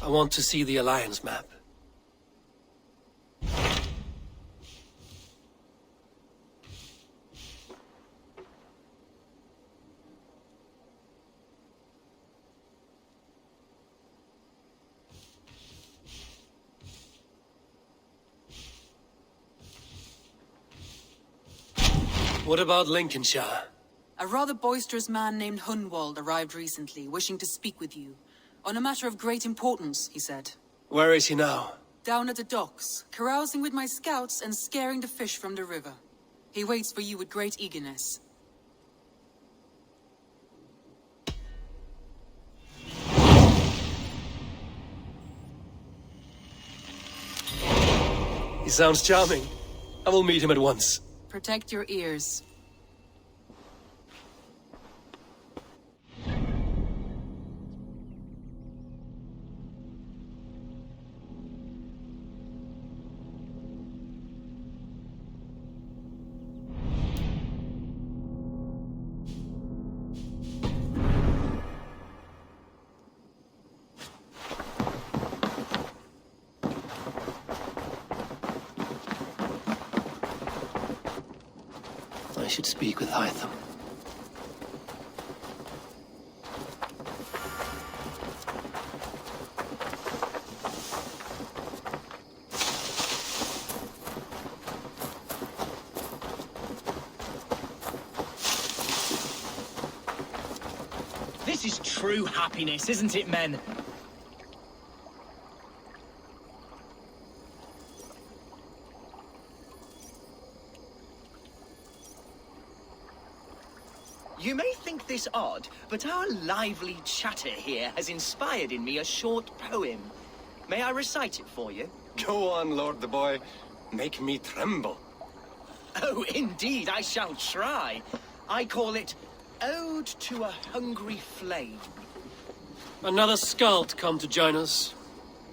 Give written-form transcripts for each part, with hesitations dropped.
I want to see the Alliance map. What about Lincolnshire? A rather boisterous man named Hunwald arrived recently, wishing to speak with you. On a matter of great importance, he said. Where is he now? Down at the docks, carousing with my scouts and scaring the fish from the river. He waits for you with great eagerness. He sounds charming. I will meet him at once. Protect your ears. I should speak with Eivor. This is true happiness, isn't it, men? You may think this odd, but our lively chatter here has inspired in me a short poem. May I recite it for you? Go on, Lord the Boy. Make me tremble. Oh, indeed, I shall try. I call it Ode to a Hungry Flame. Another skald come to join us.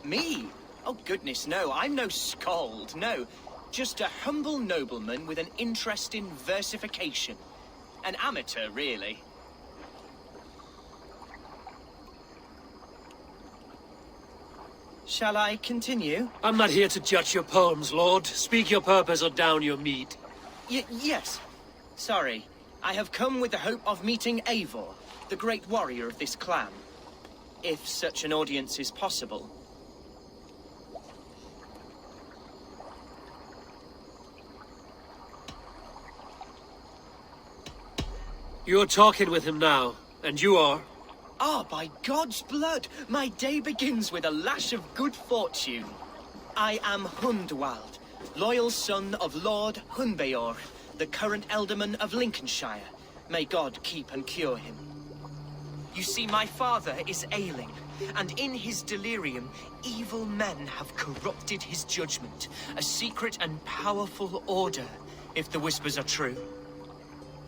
Me? Oh, goodness, no. I'm no skald, no. Just a humble nobleman with an interest in versification. An amateur, really. Shall I continue? I'm not here to judge your poems, Lord. Speak your purpose or down your mead. Yes. Sorry. I have come with the hope of meeting Eivor, the great warrior of this clan. If such an audience is possible. You're talking with him now, and you are? Ah, by God's blood, my day begins with a lash of good fortune. I am Hundwald, loyal son of Lord Hunbeor, the current Alderman of Lincolnshire. May God keep and cure him. You see, my father is ailing, and in his delirium, evil men have corrupted his judgment. A secret and powerful order, if the whispers are true.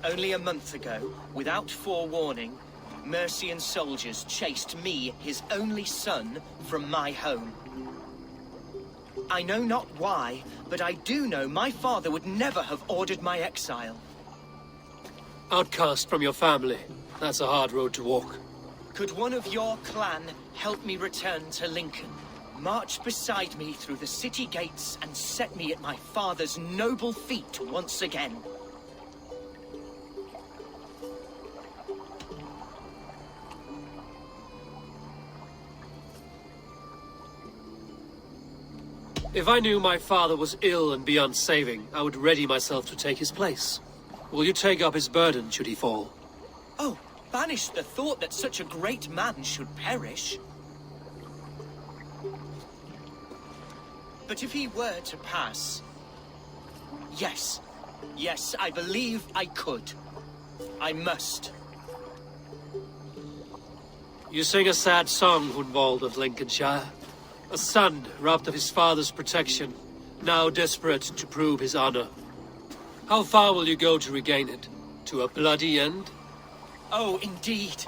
Only a month ago, without forewarning, Mercian soldiers chased me, his only son, from my home. I know not why, but I do know my father would never have ordered my exile. Outcast from your family. That's a hard road to walk. Could one of your clan help me return to Lincoln? March beside me through the city gates and set me at my father's noble feet once again. If I knew my father was ill and beyond saving, I would ready myself to take his place. Will you take up his burden should he fall? Oh, banish the thought that such a great man should perish. But if he were to pass... Yes, I believe I could. I must. You sing a sad song, Hunwald of Lincolnshire. A son robbed of his father's protection, now desperate to prove his honor. How far will you go to regain it? To a bloody end? Oh, indeed.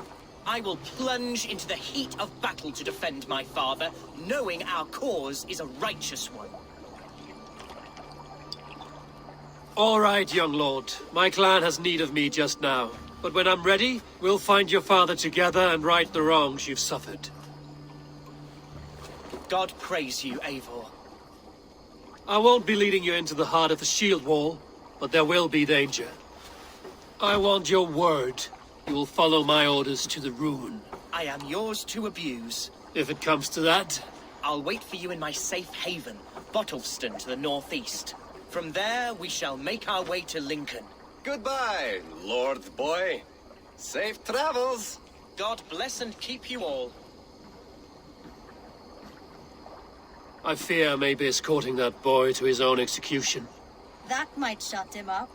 I will plunge into the heat of battle to defend my father, knowing our cause is a righteous one. All right, young lord. My clan has need of me just now. But when I'm ready, we'll find your father together and right the wrongs you've suffered. God praise you, Eivor. I won't be leading you into the heart of the shield wall, but there will be danger. I want your word. You will follow my orders to the ruin. I am yours to abuse. If it comes to that. I'll wait for you in my safe haven, Bottleston to the northeast. From there, we shall make our way to Lincoln. Goodbye, Lord Boy. Safe travels. God bless and keep you all. I fear I may be escorting that boy to his own execution. That might shut him up.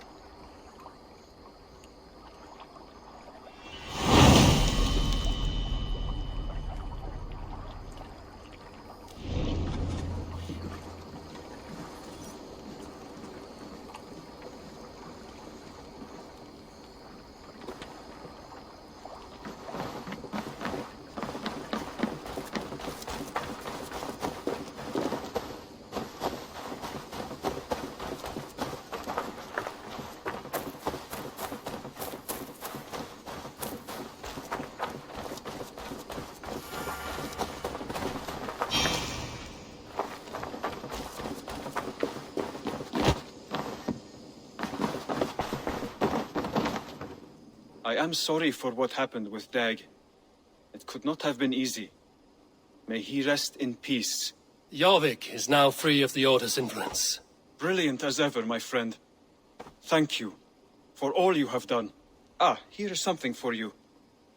I am sorry for what happened with Dag. It could not have been easy. May he rest in peace. Jorvik is now free of the Order's influence. Brilliant as ever, my friend. Thank you for all you have done. Ah, here is something for you.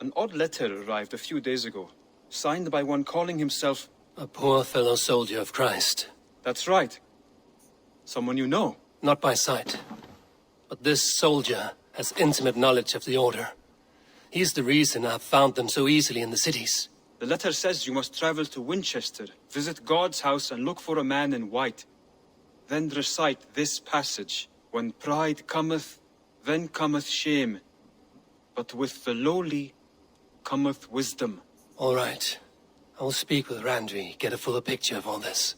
An odd letter arrived a few days ago, signed by one calling himself... A poor fellow soldier of Christ. That's right. Someone you know. Not by sight. But this soldier has intimate knowledge of the Order. He's the reason I've found them so easily in the cities. The letter says you must travel to Winchester, visit God's house and look for a man in white. Then recite this passage. When pride cometh, then cometh shame. But with the lowly cometh wisdom. All right. I will speak with Randvi, get a fuller picture of all this.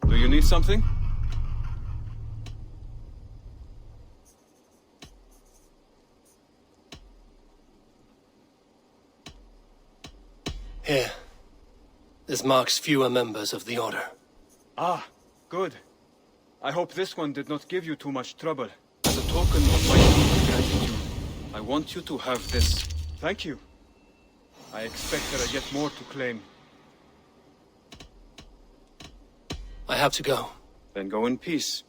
Do you need something? Here. This marks fewer members of the Order. Ah, good. I hope this one did not give you too much trouble. As a token of my deep gratitude, I want you to have this. Thank you. I expect there are yet more to claim. I have to go. Then go in peace.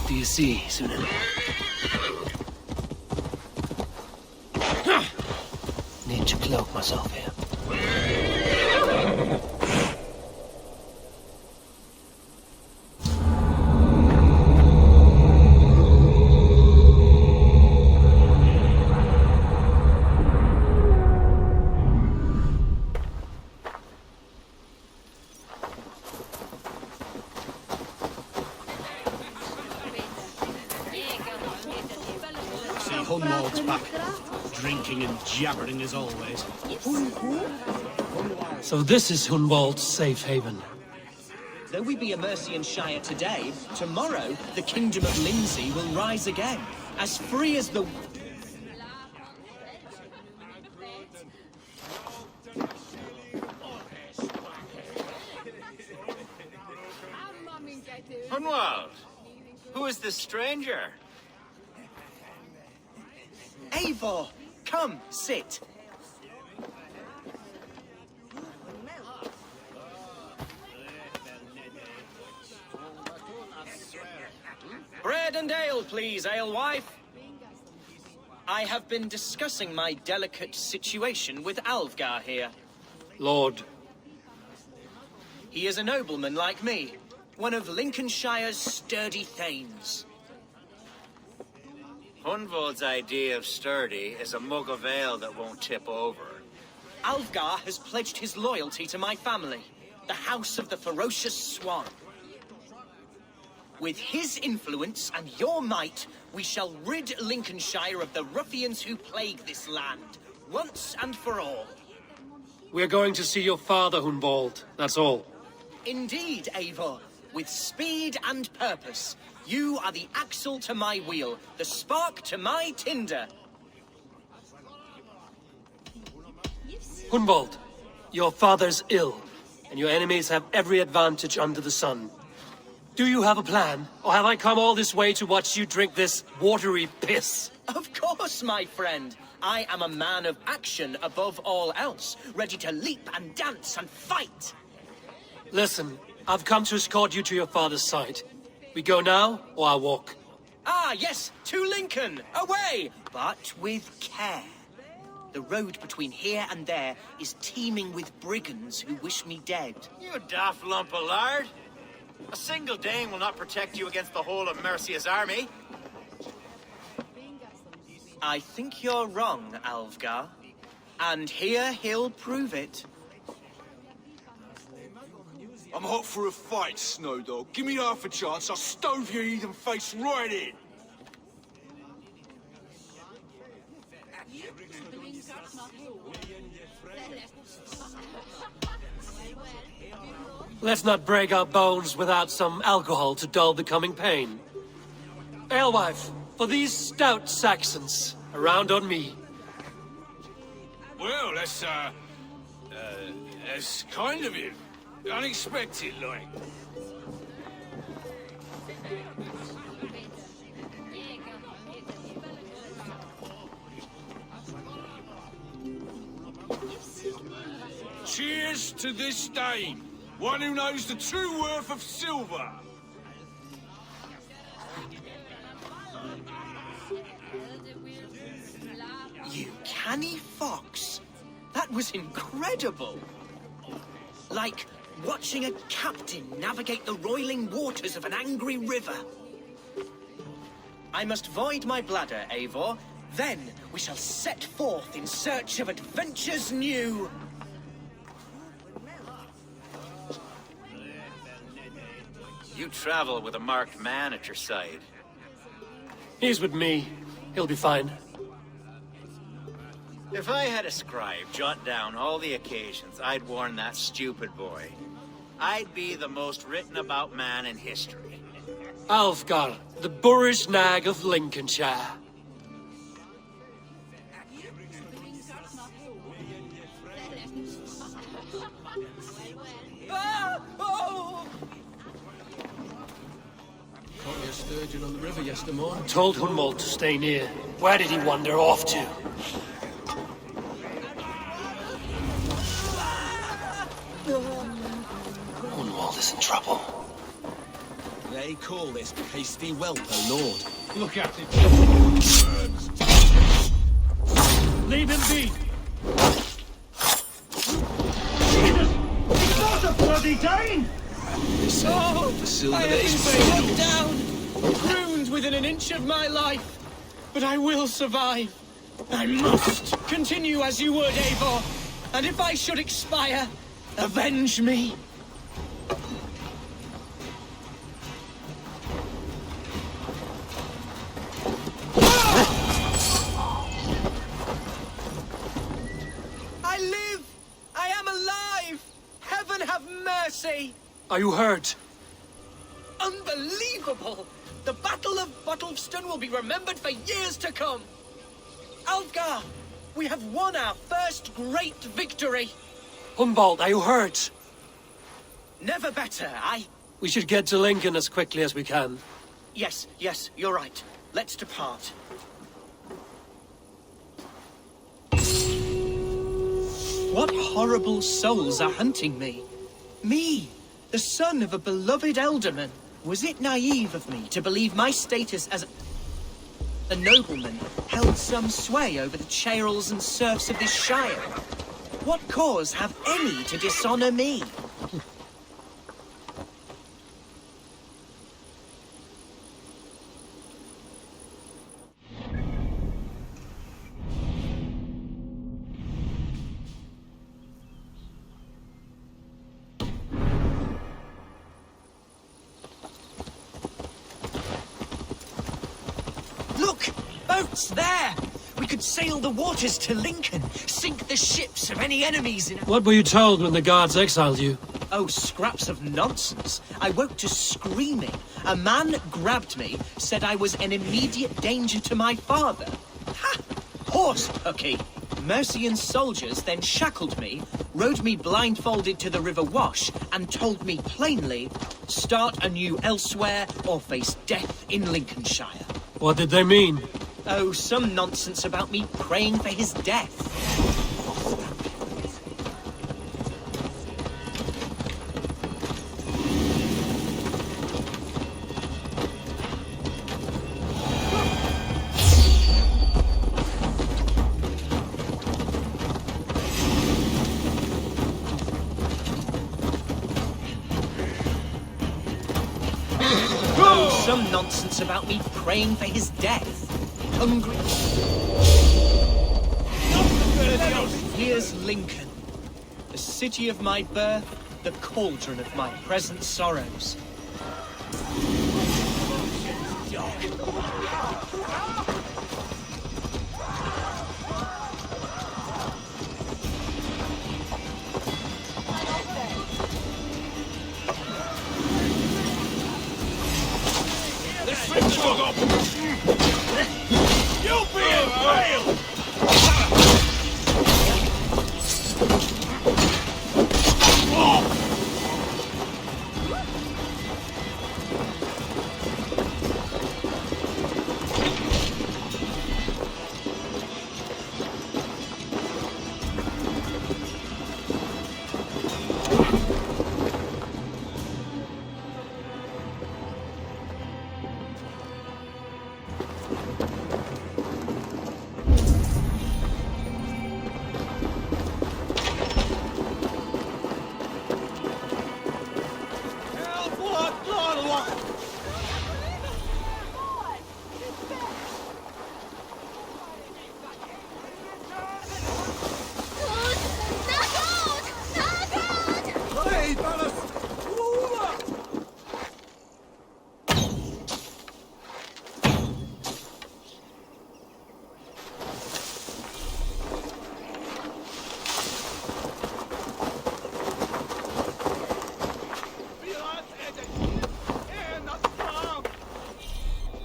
Do you see, Sunan? Need to cloak myself here. Hunwald's back, drinking and jabbering as always. So this is Hunwald's safe haven. Though we be a Mercian Shire today, tomorrow the Kingdom of Lindsey will rise again, as free as the... Hunwald, who is this stranger? Eivor, come, sit. Bread and ale, please, alewife. I have been discussing my delicate situation with Alvgar here. Lord. He is a nobleman like me, one of Lincolnshire's sturdy thanes. Hunwald's idea of sturdy is a mug of ale that won't tip over. Alvgar has pledged his loyalty to my family, the House of the Ferocious Swan. With his influence and your might, we shall rid Lincolnshire of the ruffians who plague this land, once and for all. We're going to see your father, Hunwald. That's all. Indeed, Eivor. With speed and purpose. You are the axle to my wheel, the spark to my tinder. Hunwald, your father's ill, and your enemies have every advantage under the sun. Do you have a plan, or have I come all this way to watch you drink this watery piss? Of course, my friend. I am a man of action above all else, ready to leap and dance and fight. Listen, I've come to escort you to your father's side. We go now, or I walk? Ah, yes, to Lincoln, away, but with care. The road between here and there is teeming with brigands who wish me dead. You daft lump of lard. A single Dane will not protect you against the whole of Mercia's army. I think you're wrong, Alvgar. And here he'll prove it. I'm hot for a fight, Snowdog. Give me half a chance, I'll stove your heathen face right in. Let's not break our bones without some alcohol to dull the coming pain. Alewife, for these stout Saxons, around on me. Well, that's kind of you. Unexpected, like. Cheers to this Dane, one who knows the true worth of silver. You canny fox. That was incredible. Like watching a captain navigate the roiling waters of an angry river. I must void my bladder, Eivor. Then we shall set forth in search of adventures new. You travel with a marked man at your side. He's with me. He'll be fine. If I had a scribe jot down all the occasions I'd warn that stupid boy, I'd be the most written about man in history. Alvgar, the boorish nag of Lincolnshire. Ah! Oh! Caught me a sturgeon on the river yesterday morning. Told Hunwald to stay near. Where did he wander off to? Hunwald is in trouble. They call this pasty whelp a lord. Look at it. Leave him be. Jesus! He's not a bloody Dane! This Oh, the silver I have that been is struck down, ruined within an inch of my life. But I will survive. I must continue as you would, Eivor. And if I should expire, avenge me. I live! I am alive! Heaven have mercy! Are you hurt? Unbelievable! The Battle of Bottleston will be remembered for years to come! Alfgar, we have won our first great victory! Hunwald, are you hurt? Never better, We should get to Lincoln as quickly as we can. Yes, you're right. Let's depart. What horrible souls are hunting me? Me, the son of a beloved elderman. Was it naive of me to believe my status as a nobleman held some sway over the chairels and serfs of this shire? What cause have any to dishonor me? Look! Boats there! We could sail the waters to Lincoln, sink the ships of any enemies in... What were you told when the guards exiled you? Oh, scraps of nonsense. I woke to screaming. A man grabbed me, said I was an immediate danger to my father. Ha! Horse pucky! Mercian soldiers then shackled me, rode me blindfolded to the River Wash, and told me plainly, start anew elsewhere or face death in Lincolnshire. What did they mean? Oh, some nonsense about me praying for his death. Oh, some nonsense about me praying for his death. Hungry. Here's Lincoln, the city of my birth, the cauldron of my present sorrows. You'll be impaled!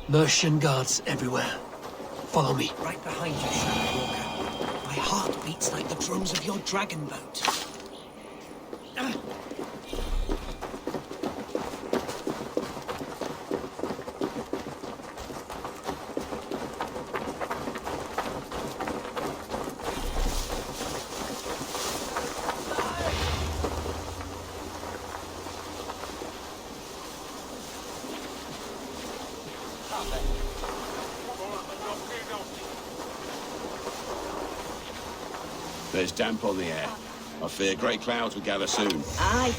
Mercian guards everywhere. Follow me. Right behind you, Shadow Walker. My heart beats like the drums of your dragon boat. There's damp on the air. I fear great clouds will gather soon. Aye.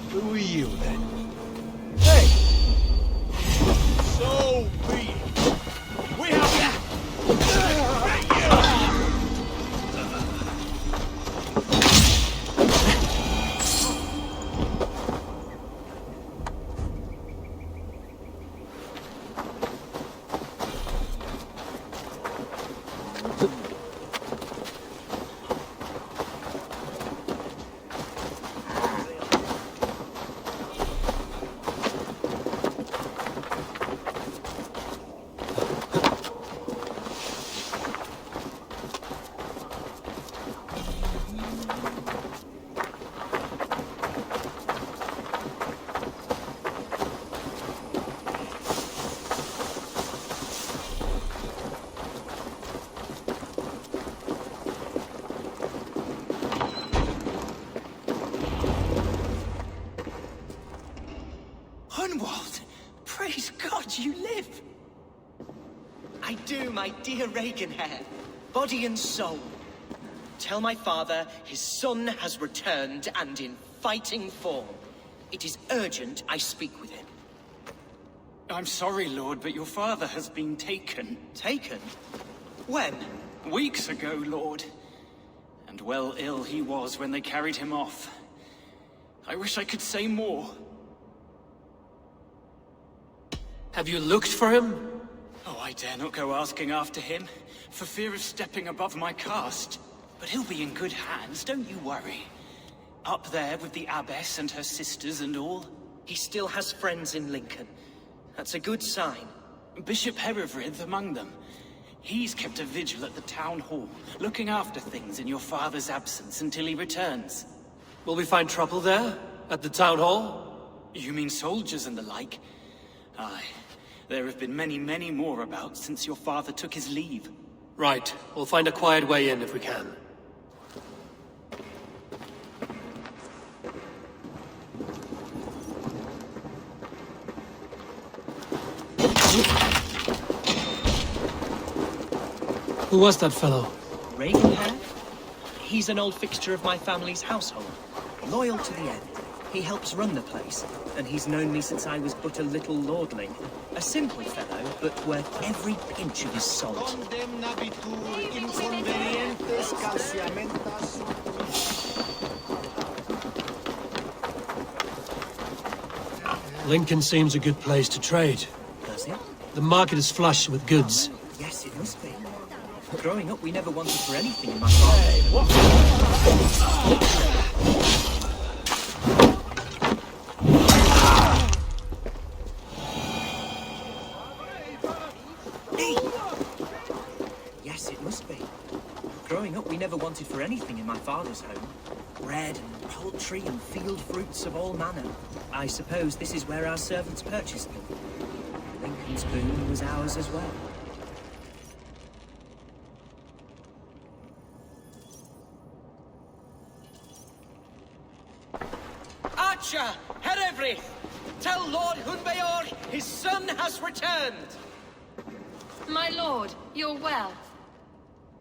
Who are you then? Hey! So be it. We have... Hunwald! Praise God you live! I do, my dear Reaganhair. Body and soul. Tell my father his son has returned and in fighting form. It is urgent I speak with him. I'm sorry, Lord, but your father has been taken. Taken? When? Weeks ago, Lord. And well ill he was when they carried him off. I wish I could say more. Have you looked for him? Oh, I dare not go asking after him, for fear of stepping above my caste. But he'll be in good hands, don't you worry. Up there with the abbess and her sisters and all. He still has friends in Lincoln. That's a good sign. Bishop Herewrith among them. He's kept a vigil at the town hall, looking after things in your father's absence until he returns. Will we find trouble there? At the town hall? You mean soldiers and the like? Aye. There have been many, many more about since your father took his leave. Right. We'll find a quiet way in if we can. Who was that fellow? Reaganhair? He's an old fixture of my family's household. Loyal to the end. He helps run the place, and he's known me since I was but a little lordling. A simple fellow, but worth every pinch of his salt. Lincoln seems a good place to trade. Does it? The market is flush with goods. Yes, it must be. Growing up, we never wanted for anything in my father's. Yes, it must be. Growing up, we never wanted for anything in my father's home. Bread and poultry and field fruits of all manner. I suppose this is where our servants purchased them. Lincoln's boon was ours as well. Archer, Herevri, tell Lord Hunbeor his son has returned. My lord, you're well.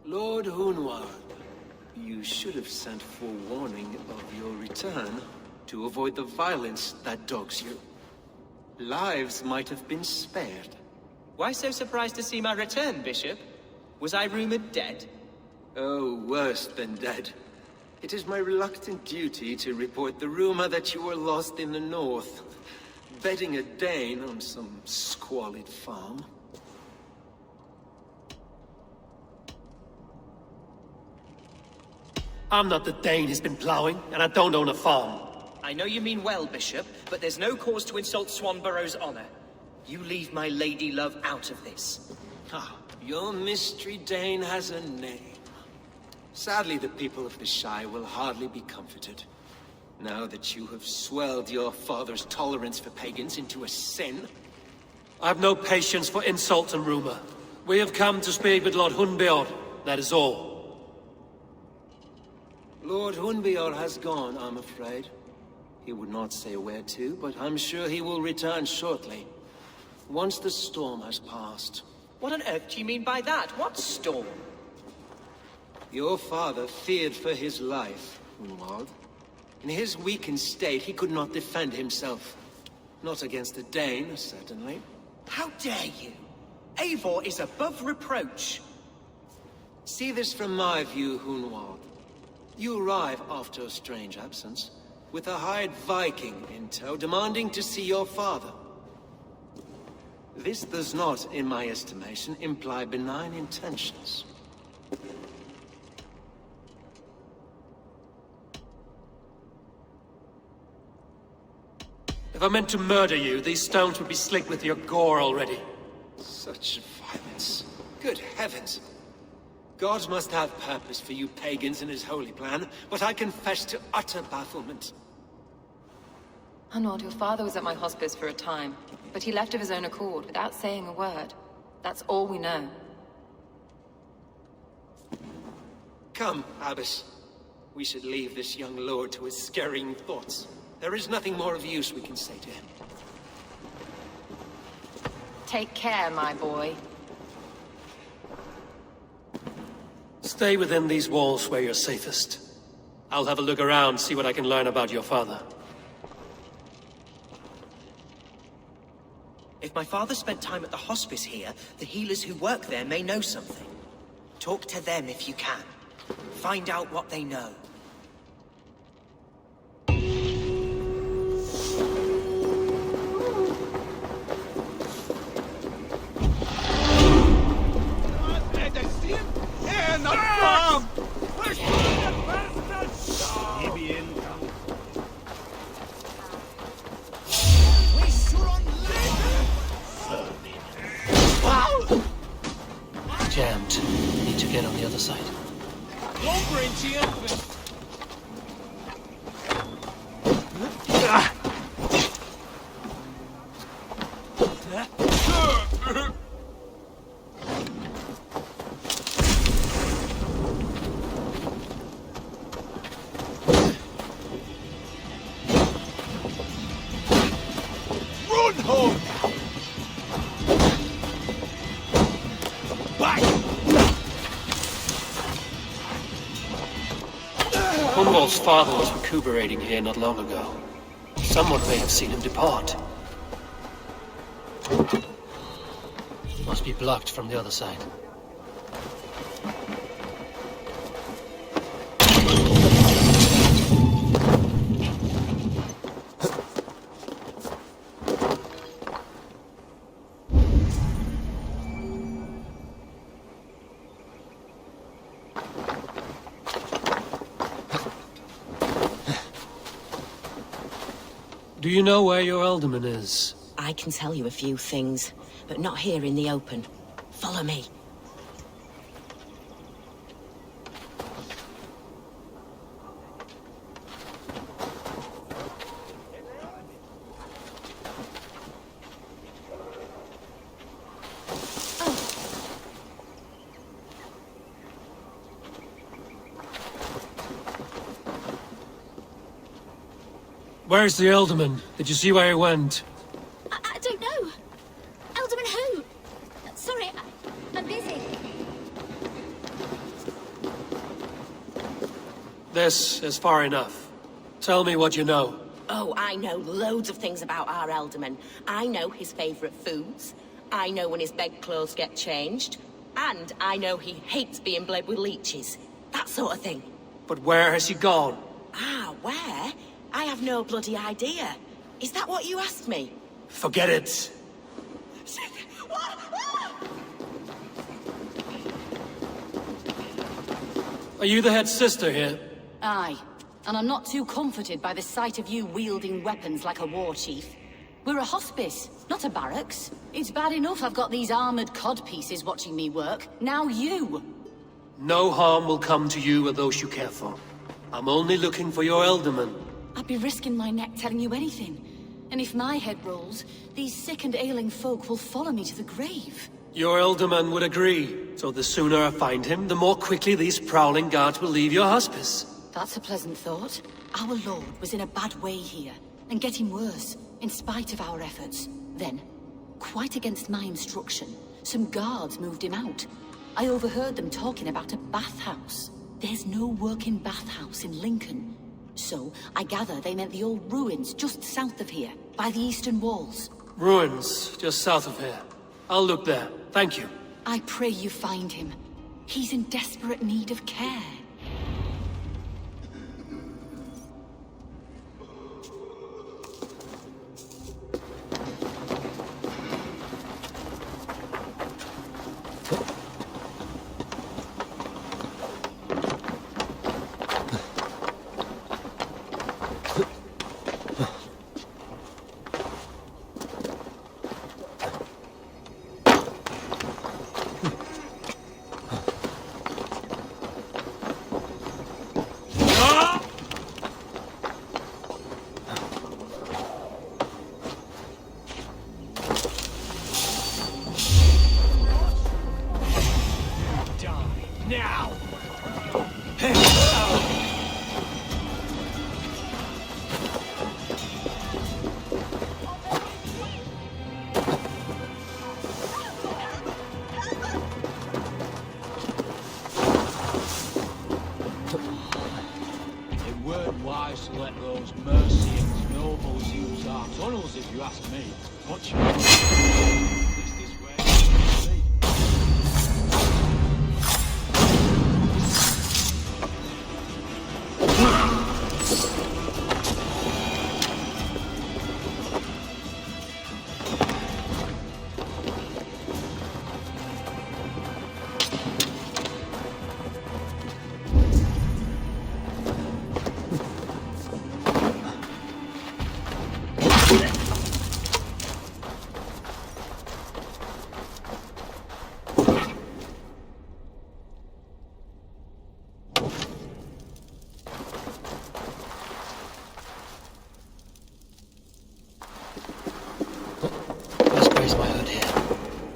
Lord Hunwald, you should have sent forewarning of your return to avoid the violence that dogs you. Lives might have been spared. Why so surprised to see my return, Bishop? Was I rumored dead? Oh, worse than dead. It is my reluctant duty to report the rumor that you were lost in the north, bedding a Dane on some squalid farm. I'm not the Dane he's been plowing, and I don't own a farm. I know you mean well, Bishop, but there's no cause to insult Swanborough's honor. You leave my lady love out of this. Ah, your mystery Dane has a name. Sadly, the people of the Shire will hardly be comforted. Now that you have swelled your father's tolerance for pagans into a sin. I've no patience for insult and rumor. We have come to speak with Lord Hunbeor, that is all. Lord Hunbeor has gone, I'm afraid. He would not say where to, but I'm sure he will return shortly. Once the storm has passed. What on earth do you mean by that? What storm? Your father feared for his life, Hunwald. In his weakened state, he could not defend himself. Not against a Dane, certainly. How dare you? Eivor is above reproach. See this from my view, Hunwald. You arrive after a strange absence, with a hired Viking in tow, demanding to see your father. This does not, in my estimation, imply benign intentions. If I meant to murder you, these stones would be slick with your gore already. Such violence. Good heavens! God must have purpose for you pagans in his holy plan, but I confess to utter bafflement. Hunwald, your father was at my hospice for a time, but he left of his own accord without saying a word. That's all we know. Come, Abbess. We should leave this young lord to his scurrying thoughts. There is nothing more of use we can say to him. Take care, my boy. Stay within these walls where you're safest. I'll have a look around, see what I can learn about your father. If my father spent time at the hospice here, the healers who work there may know something. Talk to them if you can. Find out what they know. Jammed. Need to get on the other side. Run home! Hunwald's father was recuperating here not long ago. Someone may have seen him depart. Must be blocked from the other side. Do you know where your alderman is? I can tell you a few things, but not here in the open. Follow me. Where's the Elderman? Did you see where he went? I don't know. Elderman who? Sorry, I'm busy. This is far enough. Tell me what you know. Oh, I know loads of things about our Elderman. I know his favourite foods. I know when his bedclothes get changed. And I know he hates being bled with leeches. That sort of thing. But where has he gone? Ah, where? I have no bloody idea. Is that what you asked me? Forget it. Are you the head sister here? Aye. And I'm not too comforted by the sight of you wielding weapons like a war chief. We're a hospice, not a barracks. It's bad enough I've got these armored codpieces watching me work. Now you! No harm will come to you or those you care for. I'm only looking for your Elderman. I'd be risking my neck telling you anything. And if my head rolls, these sick and ailing folk will follow me to the grave. Your Elderman would agree. So the sooner I find him, the more quickly these prowling guards will leave your hospice. That's a pleasant thought. Our lord was in a bad way here, and getting worse, in spite of our efforts. Then, quite against my instruction, some guards moved him out. I overheard them talking about a bathhouse. There's no working bathhouse in Lincoln. So, I gather they meant the old ruins just south of here, by the eastern walls. Ruins, just south of here. I'll look there. Thank you. I pray you find him. He's in desperate need of care.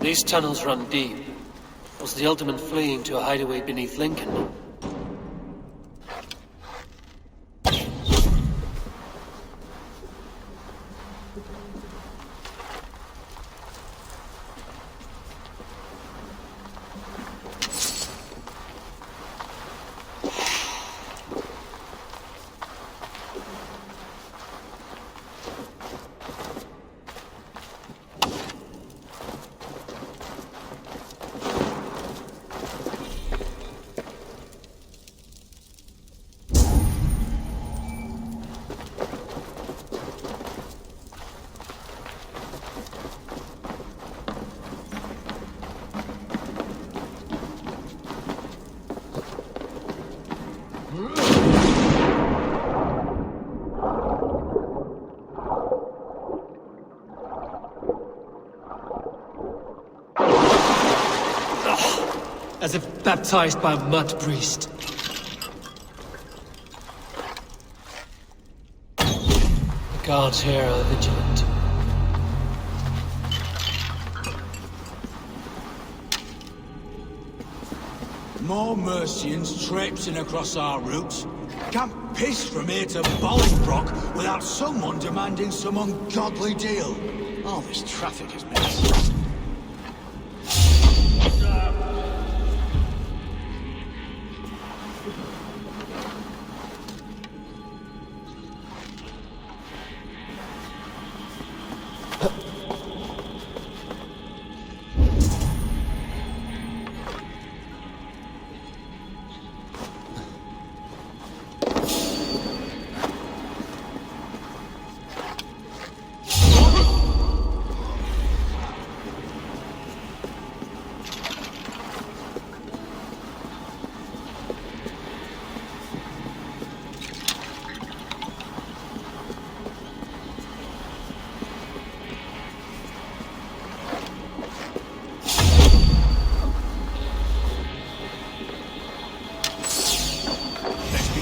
These tunnels run deep. Was the Elderman fleeing to a hideaway beneath Lincoln? As if baptized by a mud priest. The guards here are vigilant. More Mercians traipsing across our route. Can't piss from here to Bolingbroke without someone demanding some ungodly deal. All this traffic is messed.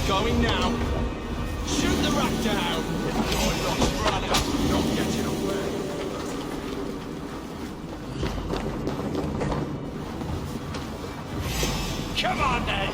Going now. Shoot the rat down. You're not running, not getting away. Come on then.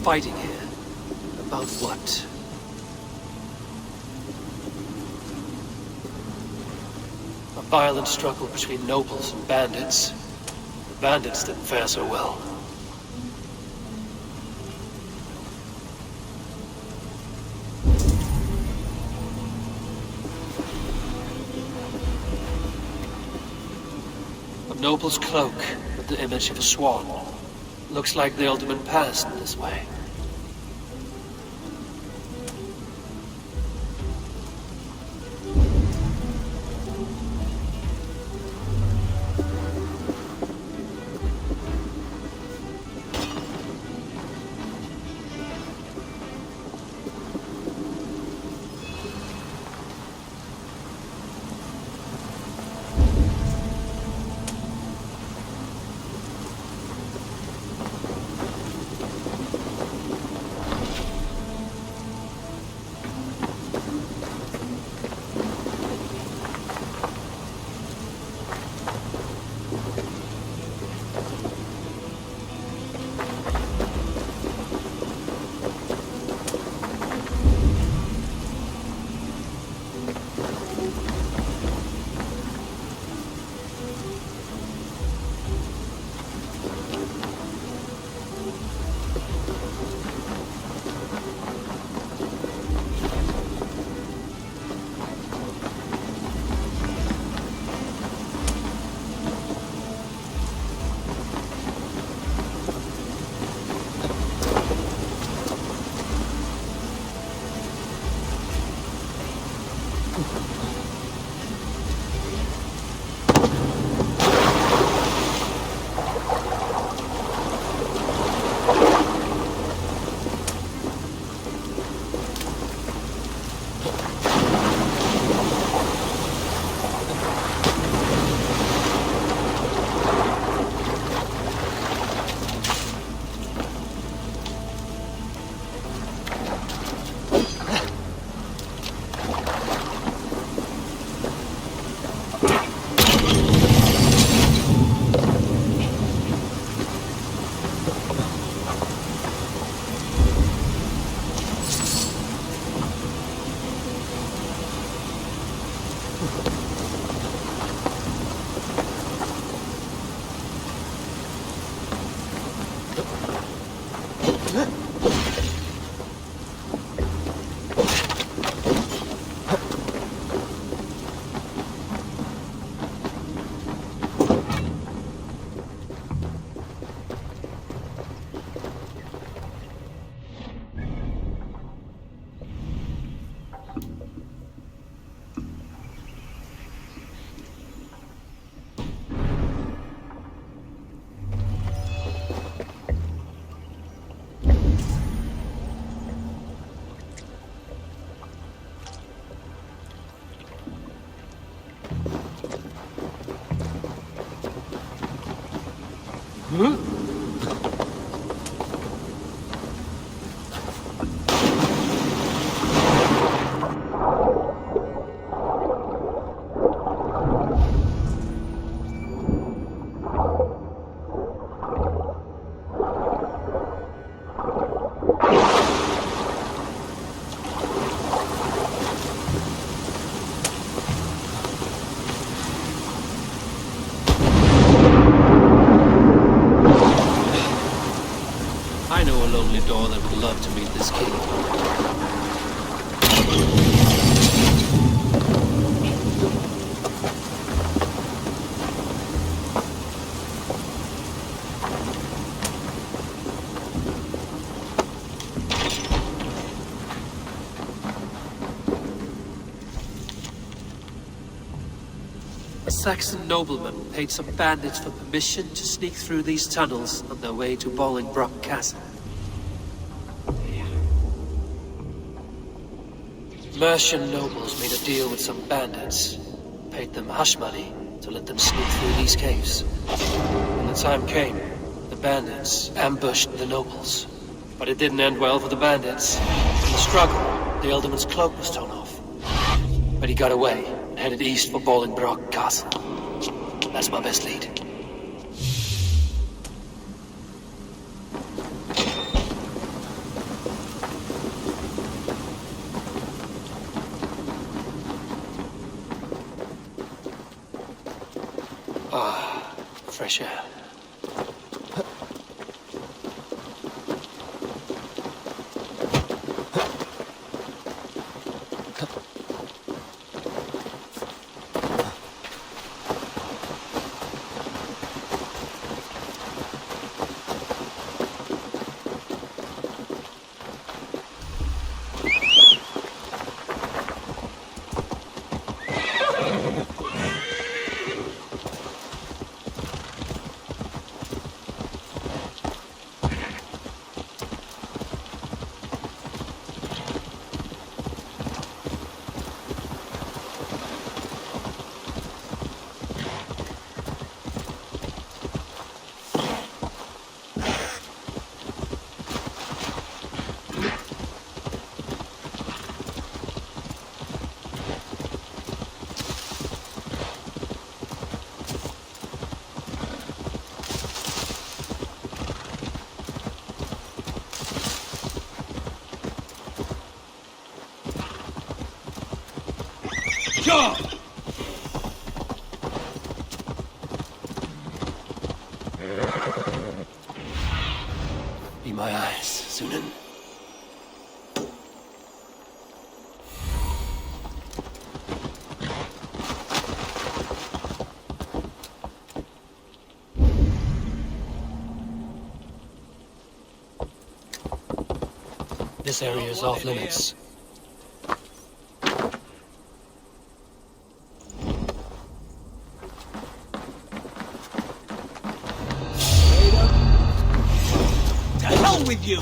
Fighting here. About what? A violent struggle between nobles and bandits. The bandits didn't fare so well. noble's cloak with the image of a swan. Looks like the alderman passed this way. I know a lonely door that would love to meet this king. A Saxon nobleman paid some bandits for permission to sneak through these tunnels on their way to Bolingbroke Castle. Mercian nobles made a deal with some bandits, paid them hush money to let them sneak through these caves. When the time came, the bandits ambushed the nobles. But it didn't end well for the bandits. In the struggle, the Alderman's cloak was torn off. But he got away and headed east for Bolingbroke Castle. That's my best lead. Ah, fresh air. Go! Be my eyes, Sunan. This area is off limits. To hell with you!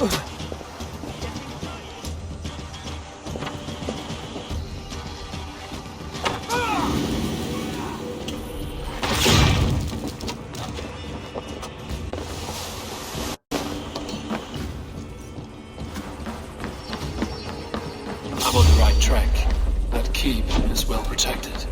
I'm on the right track. That keep is well protected.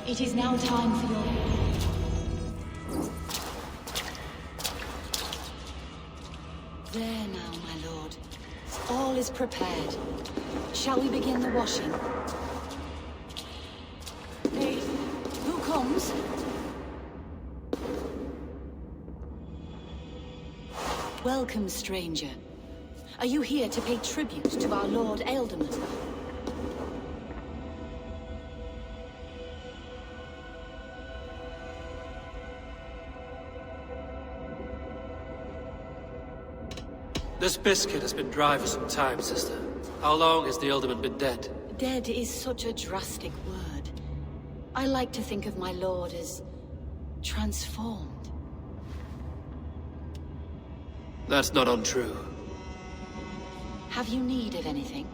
It is now time for your... There now, my lord. All is prepared. Shall we begin the washing? Hey, who comes? Welcome, stranger. Are you here to pay tribute to our Lord Ealdorman? This biscuit has been dry for some time, sister. How long has the Ealdorman been dead? Dead is such a drastic word. I like to think of my lord as... transformed. That's not untrue. Have you need of anything?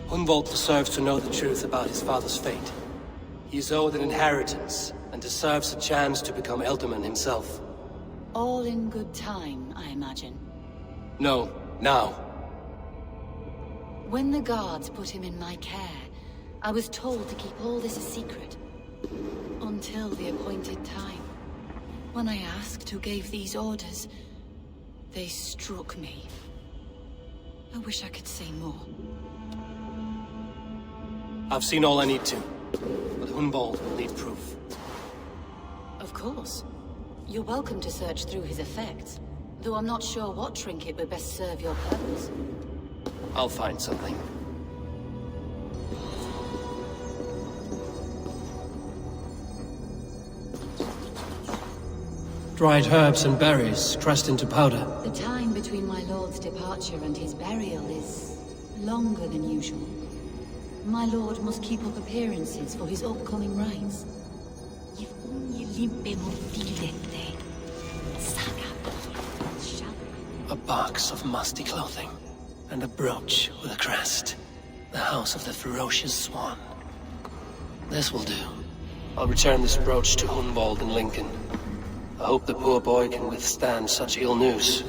Hunwald deserves to know the truth about his father's fate. He is owed an inheritance, and deserves a chance to become Ealdorman himself. All in good time, I imagine. No, now. When the guards put him in my care, I was told to keep all this a secret. Until the appointed time. When I asked who gave these orders, they struck me. I wish I could say more. I've seen all I need to, but Hunwald will need proof. Of course. You're welcome to search through his effects, though I'm not sure what trinket would best serve your purpose. I'll find something. Dried herbs and berries pressed into powder. The time between my lord's departure and his burial is longer than usual. My lord must keep up appearances for his upcoming rites. A box of musty clothing, and a brooch with a crest. The house of the ferocious swan. This will do. I'll return this brooch to Hunwald in Lincoln. I hope the poor boy can withstand such ill news.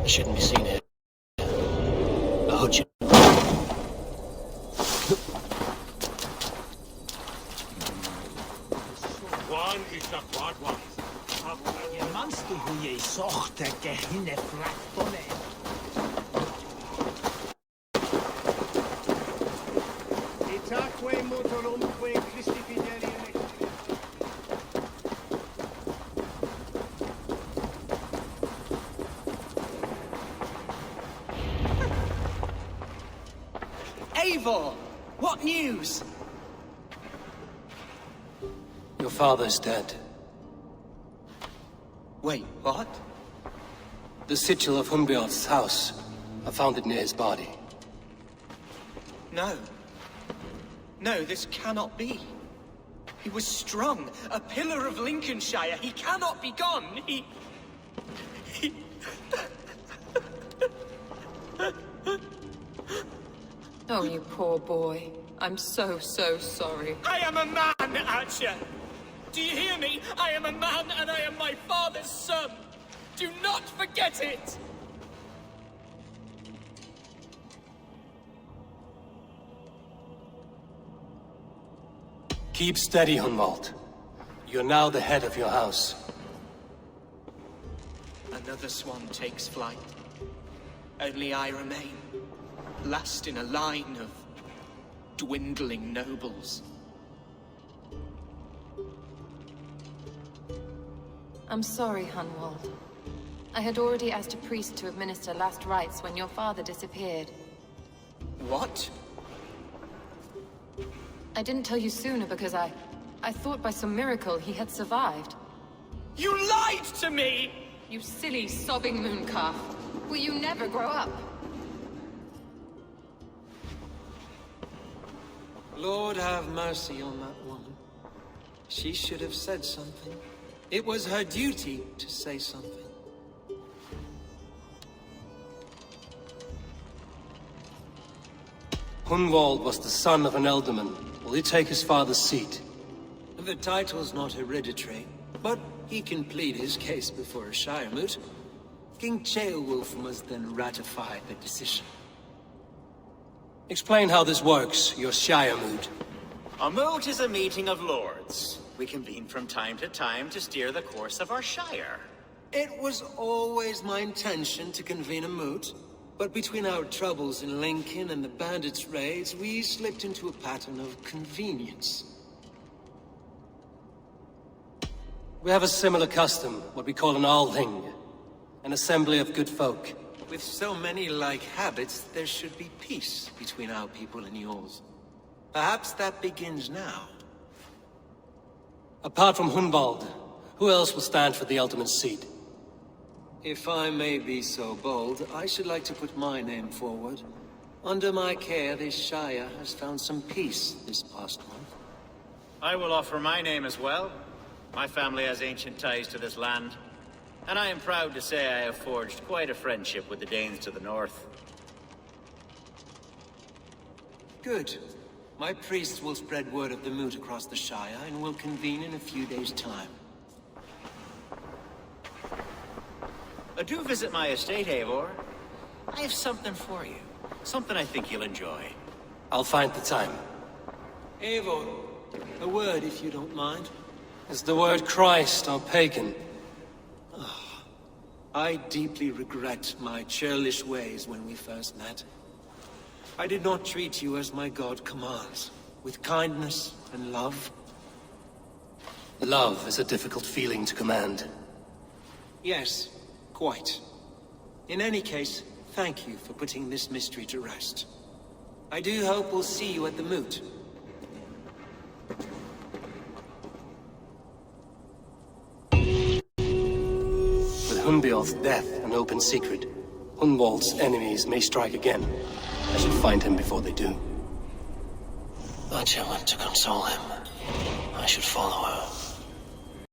shouldn't be seen here. A hood. One is the quad one. Je manste hoe je zocht de gehinne frakbone. Itaque motorumque Christi fideli. Eivor! What news? Your father's dead. Wait, what? The sigil of Hunbeorth's house. I found it near his body. No. No, this cannot be. He was strong, a pillar of Lincolnshire. He cannot be gone. He... Oh, you poor boy. I'm so sorry. I am a man, Archer! Do you hear me? I am a man and I am my father's son! Do not forget it! Keep steady, Hunwald. You're now the head of your house. Another swan takes flight. Only I remain. Last in a line of dwindling nobles. I'm sorry, Hunwald. I had already asked a priest to administer last rites when your father disappeared. What? I didn't tell you sooner because I thought by some miracle he had survived. You lied to me! You silly, sobbing mooncalf. Will you never grow up? Lord have mercy on that woman. She should have said something. It was her duty to say something. Hunwald was the son of an ealdorman. Will he take his father's seat? The title's not hereditary, but he can plead his case before a shire moot. King Ceolwulf must then ratify the decision. Explain how this works, your shire moot. A moot is a meeting of lords. We convene from time to steer the course of our shire. It was always my intention to convene a moot, but between our troubles in Lincoln and the bandits' raids, we slipped into a pattern of convenience. We have a similar custom, what we call an althing. An assembly of good folk. With so many like habits, there should be peace between our people and yours. Perhaps that begins now. Apart from Hunwald, who else will stand for the ultimate seat? If I may be so bold, I should like to put my name forward. Under my care, this shire has found some peace this past month. I will offer my name as well. My family has ancient ties to this land, and I am proud to say I have forged quite a friendship with the Danes to the north. Good. My priests will spread word of the moot across the shire, and will convene in a few days' time. Do visit my estate, Eivor. I have something for you. Something I think you'll enjoy. I'll find the time. Eivor, a word if you don't mind. Is the word Christ or pagan? I deeply regret my churlish ways when we first met. I did not treat you as my god commands, with kindness and love. Love is a difficult feeling to command. Yes, quite. In any case, thank you for putting this mystery to rest. I do hope we'll see you at the moot. With Hunbeorth's death an open secret, Hunwald's enemies may strike again. I should find him before they do. Acha went to console him. I should follow her.